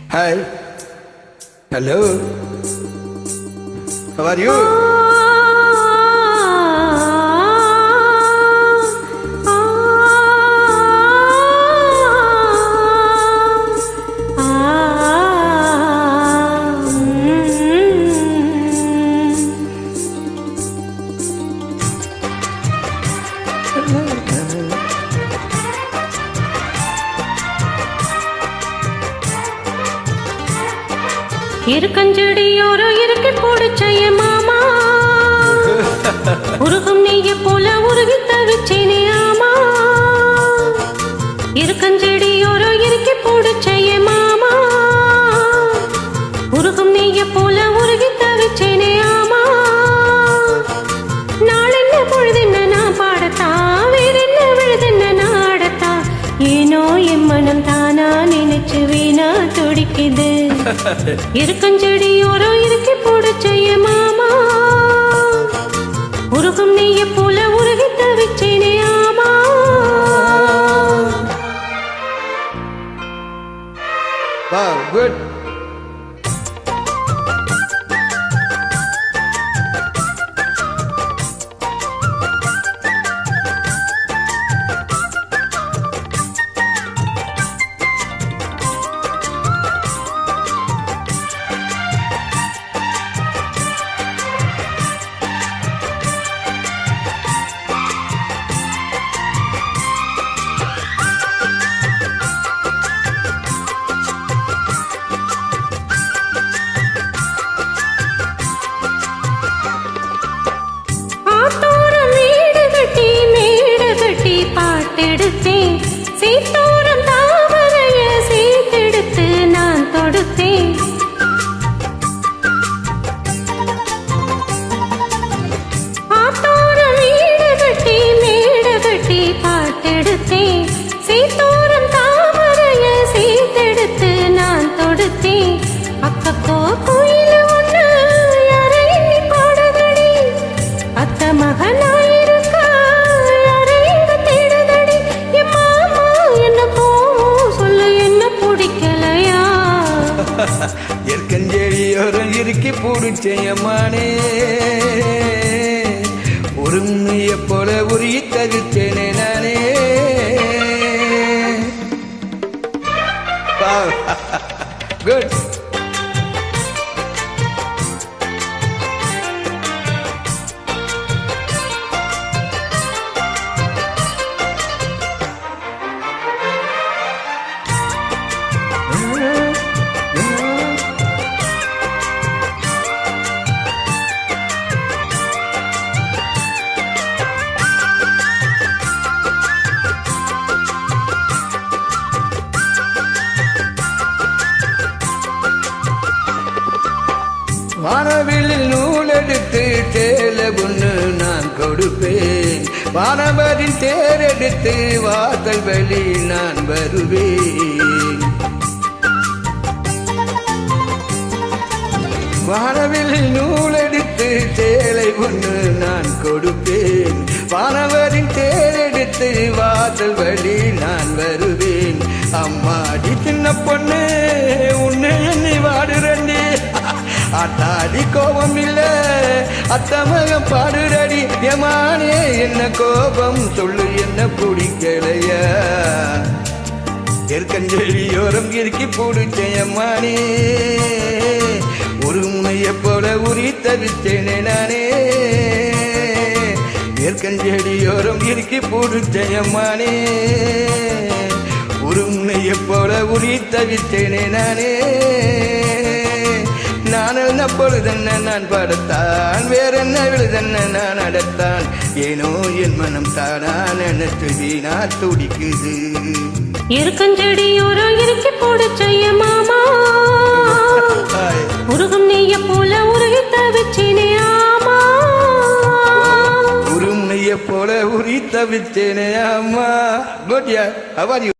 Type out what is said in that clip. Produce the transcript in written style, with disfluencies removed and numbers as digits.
Hi. Hello. How are you? இருக்கஞ்செடியோரோ இருக்கு போடுச்சைய மாமா உருகும் நெய்ய போல உருகி தவிச்சேனே ஆமா இருக்கஞ்செடியோரோ இருக்கு போடுச்சைய மாமா உருகும் நெய்ய போல உருகி தவிச்சேனே ஆமா நாளென்ன பொழுதென்ன நான் பாடத்தா வேறென்ன விழுதென்ன நாடத்தா ஏனோ என் மனம் தானா நினைச்சு வீணா துடிக்குது இருக்கஞ்செடியோரோ இருக்கு போடுச்சைய மாமா உருகும் நெய்ய போல உருகி தவிச்சேனே ஆமா Wow, good. பாட்டெடுத்தேன் சீத்தோரம் தாமரைய சீத்தெடுத்து நான் தொடுத்தேன் ஆத்தோரம் வீடு கட்டி மேடு கட்டி பாட்டெடுத்தேன் சீத்தோரம் தாமரைய சீத்தெடுத்து நான் தொடுத்தேன் அக்கப்போ கோயில் ஒண்ணு யாரை எண்ணி பாடுதடி அத்த மகனா இருக்கஞ்செடியோரம் இறுக்கி போடுச்சேயம்மானே உருமைய போல உருகி தவிச்சேனே நானே குட் வானவில்லில் நூலெடுத்து சேல ஒன்று நான் கொடுப்பேன் வானவரின் தேரெடுத்து வாசல் வழி நான் வருவேன் வானவில்லில் நூலெடுத்து சேலை ஒன்று நான் கொடுப்பேன் வானவரின் தேரெடுத்து வாசல் வழி நான் வருவேன் அம்மாடி சின்ன பொண்ணு உன்னை எண்ணி வாடுறண்டி அத்தாடி கோபம் இல்ல அத்தமகம் பாடுறடி ஏமானே என்ன கோபம் சொல்லு என்ன பிடிக்கலையா இருக்கஞ்செடியோரம் இறுக்கி போடுச்சேயம்மானே உருமைய போல உரி தவிச்சேனே நானே இருக்கஞ்செடியோரம் இறுக்கி போடுச்சேயம்மானே உருமைய போல உரி தவிச்சேனே நானே நான் என்ன பொழுதென்ன நான் படுத்தான் வேற என்ன விழுதென்ன நான் அடத்தான் ஏனோ என் மனம் தானா நினைச்சு வீணா துடிக்குது இருக்கஞ்செடியோரோ இறுக்கி போடுச்சைய மாமா உருகும் நெய்ய போல உருகி தவிச்சேனே ஆமா உரும் நெய்ய போல உரி தவிச்சேனே ஆமா good yeah how are you